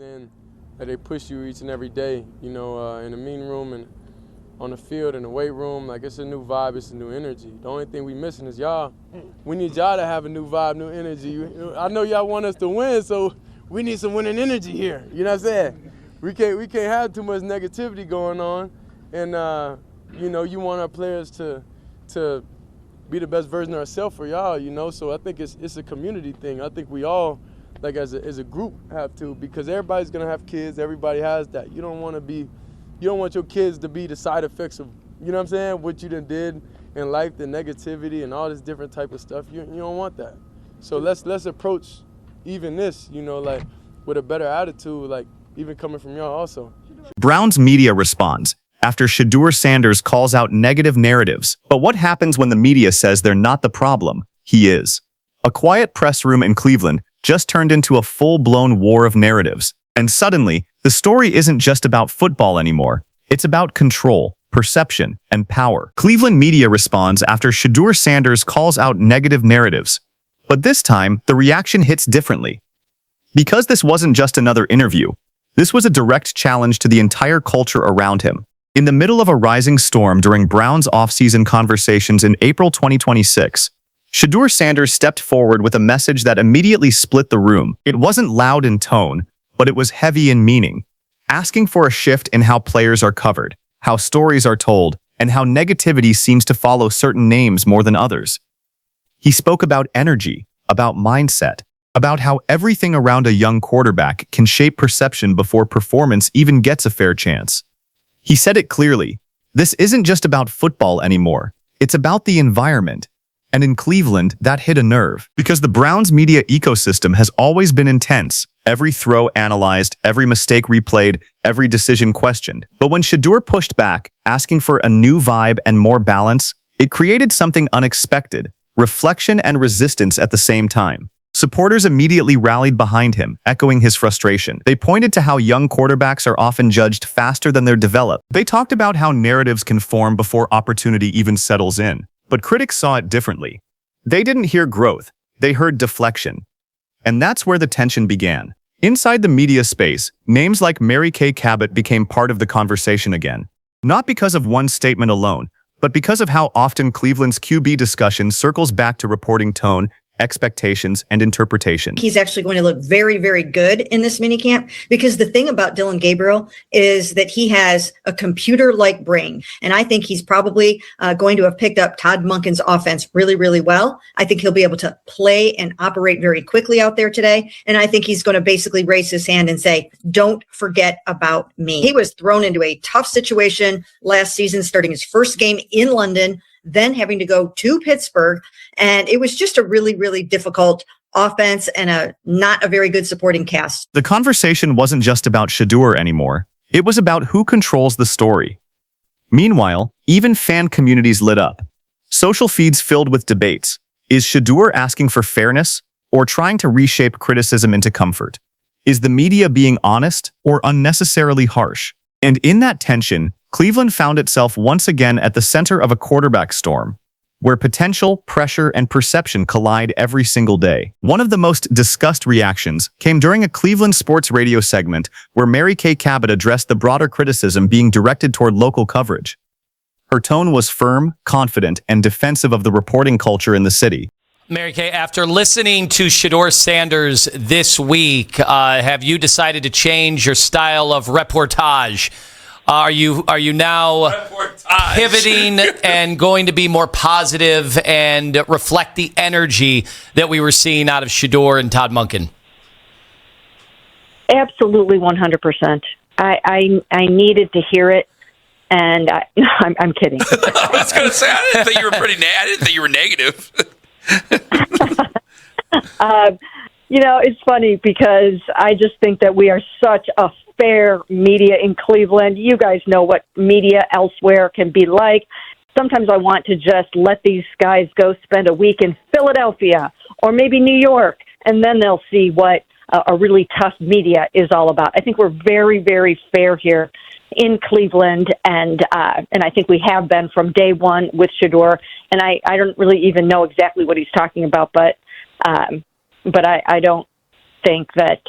then that they push you each and every day, in the meeting room and on the field, in the weight room. Like, it's a new vibe, it's a new energy. The only thing we missing is y'all. We need y'all to have a new vibe, new energy. I know y'all want us to win, so we need some winning energy here. You know what I'm saying? We can't have too much negativity going on, and you want our players to be the best version of ourselves for y'all. So I think it's a community thing. I think we all, like as a group, have to, because everybody's gonna have kids. Everybody has that. You don't want your kids to be the side effects of, what you done did in life, the negativity and all this different type of stuff. You don't want that. So let's approach even this, like with a better attitude, like even coming from y'all also. Brown's media responds after Shedeur Sanders calls out negative narratives. But what happens when the media says they're not the problem? He is. A quiet press room in Cleveland just turned into a full-blown war of narratives. And suddenly, the story isn't just about football anymore. It's about control, perception, and power. Cleveland media responds after Shedeur Sanders calls out negative narratives. But this time, the reaction hits differently. Because this wasn't just another interview, this was a direct challenge to the entire culture around him. In the middle of a rising storm during Brown's offseason conversations in April 2026, Shedeur Sanders stepped forward with a message that immediately split the room. It wasn't loud in tone, but it was heavy in meaning, asking for a shift in how players are covered, how stories are told, and how negativity seems to follow certain names more than others. He spoke about energy, about mindset, about how everything around a young quarterback can shape perception before performance even gets a fair chance. He said it clearly, this isn't just about football anymore, it's about the environment. And in Cleveland, that hit a nerve, because the Browns' media ecosystem has always been intense, every throw analyzed, every mistake replayed, every decision questioned. But when Shedeur pushed back, asking for a new vibe and more balance, it created something unexpected, reflection and resistance at the same time. Supporters immediately rallied behind him, echoing his frustration. They pointed to how young quarterbacks are often judged faster than they're developed. They talked about how narratives can form before opportunity even settles in. But critics saw it differently. They didn't hear growth, they heard deflection. And that's where the tension began. Inside the media space, names like Mary Kay Cabot became part of the conversation again. Not because of one statement alone, but because of how often Cleveland's QB discussion circles back to reporting tone, expectations, and interpretation. He's actually going to look very, very good in this minicamp, because the thing about Dylan Gabriel is that he has a computer-like brain. And I think he's probably going to have picked up Todd Monken's offense really, really well. I think he'll be able to play and operate very quickly out there today. And I think he's going to basically raise his hand and say, don't forget about me. He was thrown into a tough situation last season, starting his first game in London, then having to go to Pittsburgh. And it was just a really, really difficult offense and not a very good supporting cast. The conversation wasn't just about Shedeur anymore. It was about who controls the story. Meanwhile, even fan communities lit up. Social feeds filled with debates. Is Shedeur asking for fairness or trying to reshape criticism into comfort? Is the media being honest or unnecessarily harsh? And in that tension, Cleveland found itself once again at the center of a quarterback storm, where potential, pressure, and perception collide every single day. One of the most discussed reactions came during a Cleveland sports radio segment where Mary Kay Cabot addressed the broader criticism being directed toward local coverage. Her tone was firm, confident, and defensive of the reporting culture in the city. Mary Kay, after listening to Shedeur Sanders this week, have you decided to change your style of reportage? Are you now pivoting and going to be more positive and reflect the energy that we were seeing out of Shedeur and Todd Monken? Absolutely, 100%. I needed to hear it, and I'm kidding. I was going to say, I didn't think you were I didn't think you were negative. It's funny because I just think that we are such a fair media in Cleveland. You guys know what media elsewhere can be like. Sometimes I want to just let these guys go spend a week in Philadelphia or maybe New York, and then they'll see what a really tough media is all about. I think we're very, very fair here in Cleveland, and I think we have been from day one with Shedeur. And I don't really even know exactly what he's talking about, but I don't think that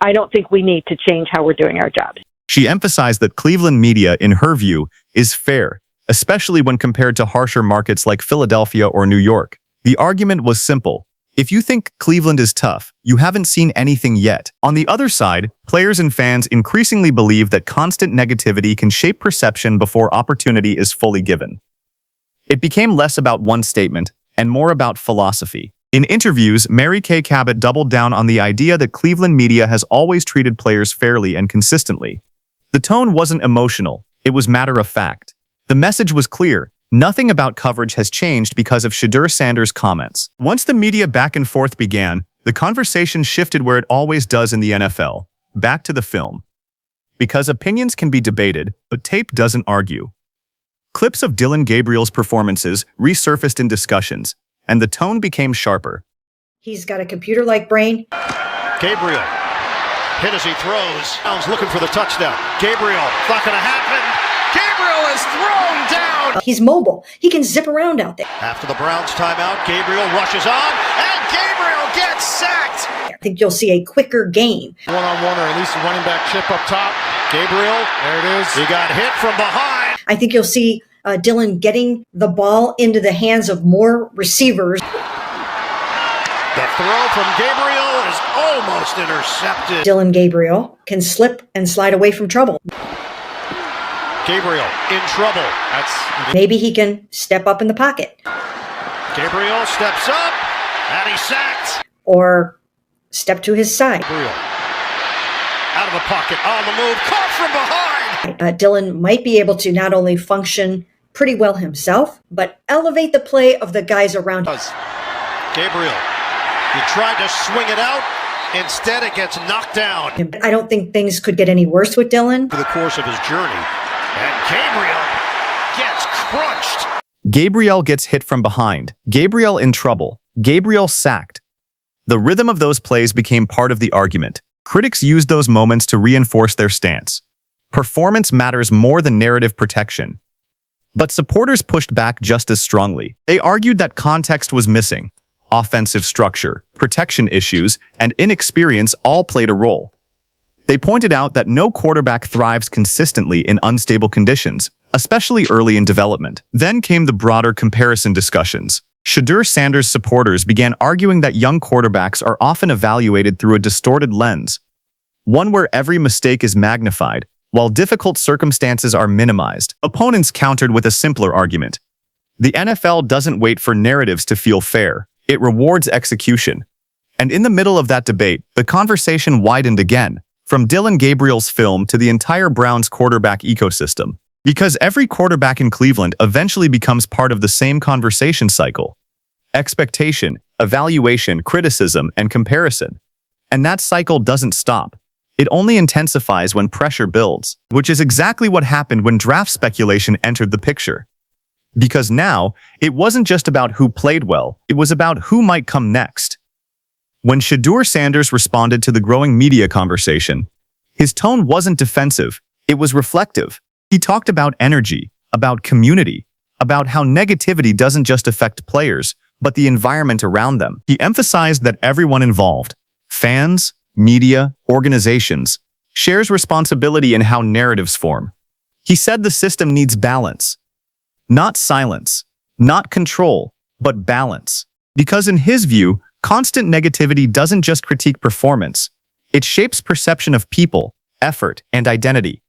I don't think we need to change how we're doing our jobs. She emphasized that Cleveland media, in her view, is fair, especially when compared to harsher markets like Philadelphia or New York. The argument was simple. If you think Cleveland is tough, you haven't seen anything yet. On the other side, players and fans increasingly believe that constant negativity can shape perception before opportunity is fully given. It became less about one statement and more about philosophy. In interviews, Mary Kay Cabot doubled down on the idea that Cleveland media has always treated players fairly and consistently. The tone wasn't emotional, it was matter of fact. The message was clear. Nothing about coverage has changed because of Shedeur Sanders' comments. Once the media back and forth began, the conversation shifted where it always does in the NFL, back to the film. Because opinions can be debated, but tape doesn't argue. Clips of Dylan Gabriel's performances resurfaced in discussions, and the tone became sharper. He's got a computer-like brain. Gabriel, hit as he throws. Browns looking for the touchdown. Gabriel, not going to happen. Gabriel is thrown down. He's mobile. He can zip around out there. After the Browns timeout, Gabriel rushes on, and Gabriel gets sacked. I think you'll see a quicker game. One-on-one, or at least a running back chip up top. Gabriel, there it is. He got hit from behind. I think you'll see Dylan getting the ball into the hands of more receivers. The throw from Gabriel is almost intercepted. Dylan Gabriel can slip and slide away from trouble. Gabriel in trouble. Maybe he can step up in the pocket. Gabriel steps up, and he's sacked. Or step to his side. Gabriel out of the pocket, on the move, caught from behind. Dylan might be able to not only function pretty well himself, but elevate the play of the guys around him. Gabriel, he tried to swing it out. Instead, it gets knocked down. I don't think things could get any worse with Dylan. For the course of his journey. And Gabriel gets crunched. Gabriel gets hit from behind. Gabriel in trouble. Gabriel sacked. The rhythm of those plays became part of the argument. Critics used those moments to reinforce their stance. Performance matters more than narrative protection. But supporters pushed back just as strongly. They argued that context was missing. Offensive structure, protection issues, and inexperience all played a role. They pointed out that no quarterback thrives consistently in unstable conditions, especially early in development. Then came the broader comparison discussions. Shedeur Sanders supporters began arguing that young quarterbacks are often evaluated through a distorted lens, one where every mistake is magnified, while difficult circumstances are minimized. Opponents countered with a simpler argument. The NFL doesn't wait for narratives to feel fair. It rewards execution. And in the middle of that debate, the conversation widened again, from Dylan Gabriel's film to the entire Browns quarterback ecosystem. Because every quarterback in Cleveland eventually becomes part of the same conversation cycle. Expectation, evaluation, criticism, and comparison. And that cycle doesn't stop. It only intensifies when pressure builds, which is exactly what happened when draft speculation entered the picture. Because now, it wasn't just about who played well, it was about who might come next. When Shedeur Sanders responded to the growing media conversation, his tone wasn't defensive, it was reflective. He talked about energy, about community, about how negativity doesn't just affect players, but the environment around them. He emphasized that everyone involved, fans, media, organizations, shares responsibility in how narratives form. He said the system needs balance. Not silence, not control, but balance. Because in his view, constant negativity doesn't just critique performance, it shapes perception of people, effort, and identity.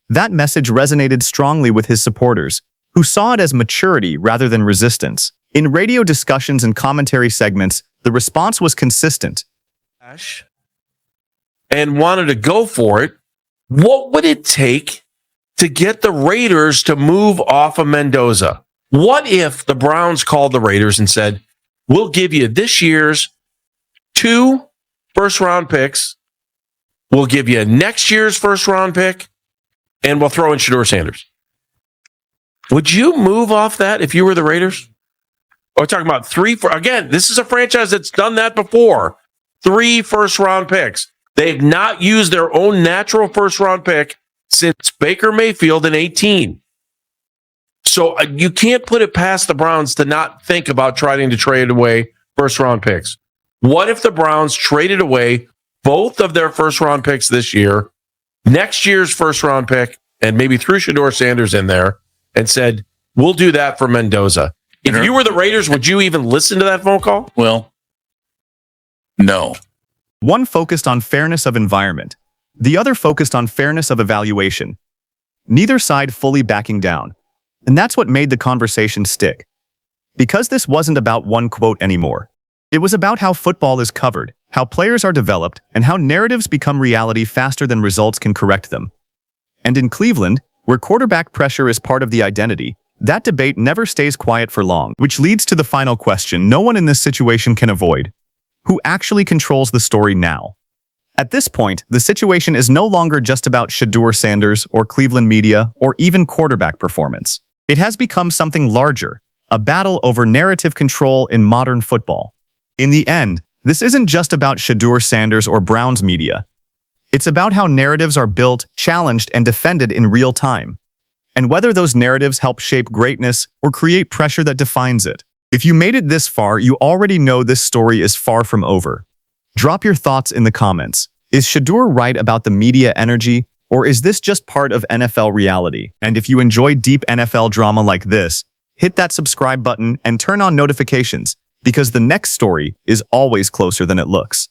That message resonated strongly with his supporters, who saw it as maturity rather than resistance. In radio discussions and commentary segments, the response was consistent. And wanted to go for it. What would it take to get the Raiders to move off of Mendoza? What if the Browns called the Raiders and said, we'll give you this year's 2 first-round picks, we'll give you next year's first-round pick, and we'll throw in Shedeur Sanders? Would you move off that if you were the Raiders? We're talking about 3 again, this is a franchise that's done that before. 3 first-round picks. They've not used their own natural first-round pick since Baker Mayfield in 2018. So you can't put it past the Browns to not think about trying to trade away first-round picks. What if the Browns traded away both of their first round picks this year, next year's first round pick, and maybe threw Shedeur Sanders in there and said, we'll do that for Mendoza. If you were the Raiders, would you even listen to that phone call? Well, no. One focused on fairness of environment. The other focused on fairness of evaluation. Neither side fully backing down. And that's what made the conversation stick. Because this wasn't about one quote anymore. It was about how football is covered, how players are developed, and how narratives become reality faster than results can correct them. And in Cleveland, where quarterback pressure is part of the identity, that debate never stays quiet for long, which leads to the final question no one in this situation can avoid. Who actually controls the story now? At this point, the situation is no longer just about Shedeur Sanders or Cleveland media or even quarterback performance. It has become something larger, a battle over narrative control in modern football. In the end, this isn't just about Shedeur Sanders or Browns media. It's about how narratives are built, challenged, and defended in real time, and whether those narratives help shape greatness or create pressure that defines it. If you made it this far, you already know this story is far from over. Drop your thoughts in the comments. Is Shedeur right about the media energy, or is this just part of NFL reality? And if you enjoy deep NFL drama like this, hit that subscribe button and turn on notifications, because the next story is always closer than it looks.